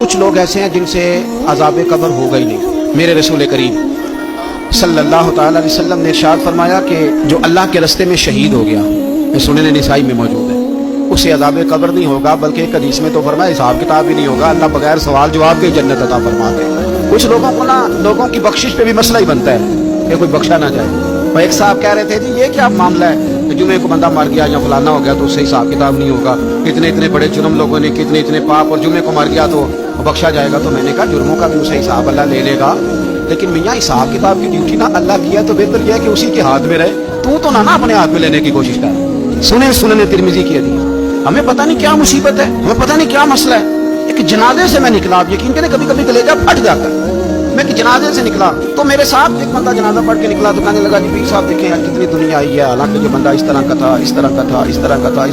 کچھ لوگ ایسے ہیں جن سے عذاب قبر ہوگا ہی نہیں۔ میرے رسول کریم صلی اللہ تعالی علیہ وسلم نے ارشاد فرمایا کہ جو اللہ کے رستے میں شہید ہو گیا، سنن نسائی میں موجود ہے، اسے عذاب قبر نہیں ہوگا، بلکہ ایک حدیث میں تو فرمایا حساب کتاب بھی نہیں ہوگا، اللہ بغیر سوال جواب کے جنت عطا فرماتے ہیں۔ کچھ لوگوں کو لوگوں کی بخشش پہ بھی مسئلہ ہی بنتا ہے کہ کوئی بخشا نہ جائے۔ اور ایک صاحب کہہ رہے تھے جی یہ کیا معاملہ ہے کہ جمعے کو بندہ مر گیا یا فلانا ہو گیا تو اس سے حساب کتاب نہیں ہوگا، اتنے بڑے جرم لوگوں نے اتنے پاپ، اور جمعے کو مر گیا تو بخشا جائے گا۔ تو میں نے کہا جرموں کا بھی اسے حساب اللہ لے لے گا، لیکن میاں حساب کتاب کی ڈیوٹی نہ اللہ کیا تو بہتر یہ ہے کہ اسی کے ہاتھ میں رہے، تو نہ اپنے ہاتھ میں لینے کی کوشش کر۔ سنن ترمذی کی حدیث۔ ہمیں پتہ نہیں کیا مصیبت ہے، ہمیں پتہ نہیں کیا مسئلہ ہے۔ ایک جنازے سے میں نکلا، آپ یقین کریں کبھی کبھی کلیجہ پھٹ جاتا ہے۔ میں ایک جنازے سے نکلا تو میرے ساتھ ایک بندہ جنازہ پڑھ کے نکلا تو کہنے لگا جی پیر صاحب دیکھیں یار کتنی دنیا آئی ہے، حالانکہ یہ بندہ اس طرح کا تھا، اس طرح کا تھا، اس طرح کا تھا۔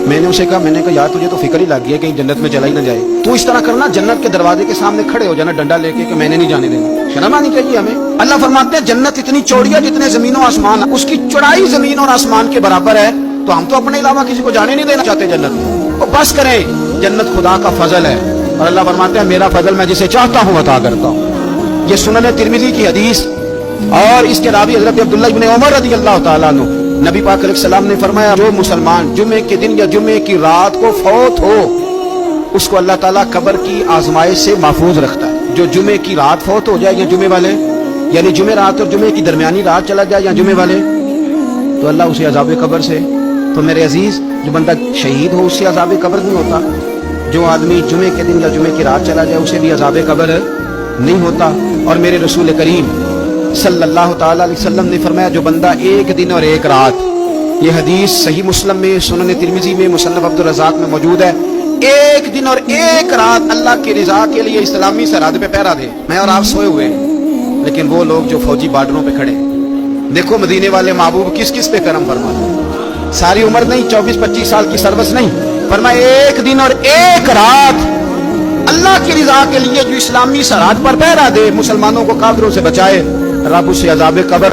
میں نے اسے کہا یار تجھے تو فکر ہی لگ گیا کہ جنت میں چلا ہی نہ جائے، تو اس طرح کرنا جنت کے دروازے کے سامنے کھڑے ہو جانا ڈنڈا لے کے کہ میں نے نہیں جانے دینا۔ شرم آنی چاہیے ہمیں۔ اللہ فرماتے ہیں جنت اتنی چوڑی ہے جتنے زمین و آسمان، اس کی چوڑائی زمین اور آسمان کے برابر ہے، تو ہم تو اپنے علاوہ کسی کو جانے نہیں دینا چاہتے جنت میں۔ تو بس کریں، جنت خدا کا فضل ہے، اور اللہ فرماتے ہیں میرا فضل میں جسے چاہتا ہوں عطا کرتا ہوں۔ یہ سنن ترمذی کی حدیث، اور اس کے راوی حضرت عبداللہ ابن عمر رضی اللہ تعالیٰ عنہ، نبی پاک علیہ السلام نے فرمایا جو مسلمان جمعے کے دن یا جمعے کی رات کو فوت ہو، اس کو اللہ تعالیٰ قبر کی آزمائش سے محفوظ رکھتا ہے۔ جو جمعے کی رات فوت ہو جائے یا جمعے والے، یعنی جمعے رات اور جمعے کی درمیانی رات چلا جائے یا جمعے والے، تو اللہ اسے عذاب قبر سے، تو میرے عزیز جو بندہ شہید ہو اس سے عذاب قبر نہیں ہوتا، جو آدمی جمعے کے دن یا جمعے کی رات چلا جائے اسے بھی عذاب قبر نہیں ہوتا۔ اور میرے رسول کریم صلی اللہ تعالی علیہ وسلم نے فرمایا جو بندہ ایک دن اور ایک رات، یہ حدیث صحیح مسلم میں، سنن ترمذی میں، مصنف عبدالرزاق میں موجود ہے، ایک دن اور ایک رات اللہ کی رضا کے لیے اسلامی سرحد پہ پہرا دے۔ میں اور آپ سوئے ہوئے ہیں، لیکن وہ لوگ جو فوجی بارڈروں پہ کھڑے، دیکھو مدینے والے محبوب کس کس پہ کرم فرماتے ہیں۔ ساری عمر نہیں، 24-25 سال کی سروس نہیں، فرمایا ایک دن اور ایک رات اللہ کی رضا کے لیے جو اسلامی سرحد پر پہرا دے، مسلمانوں کو کافروں سے بچائے، رب اسے عذاب قبر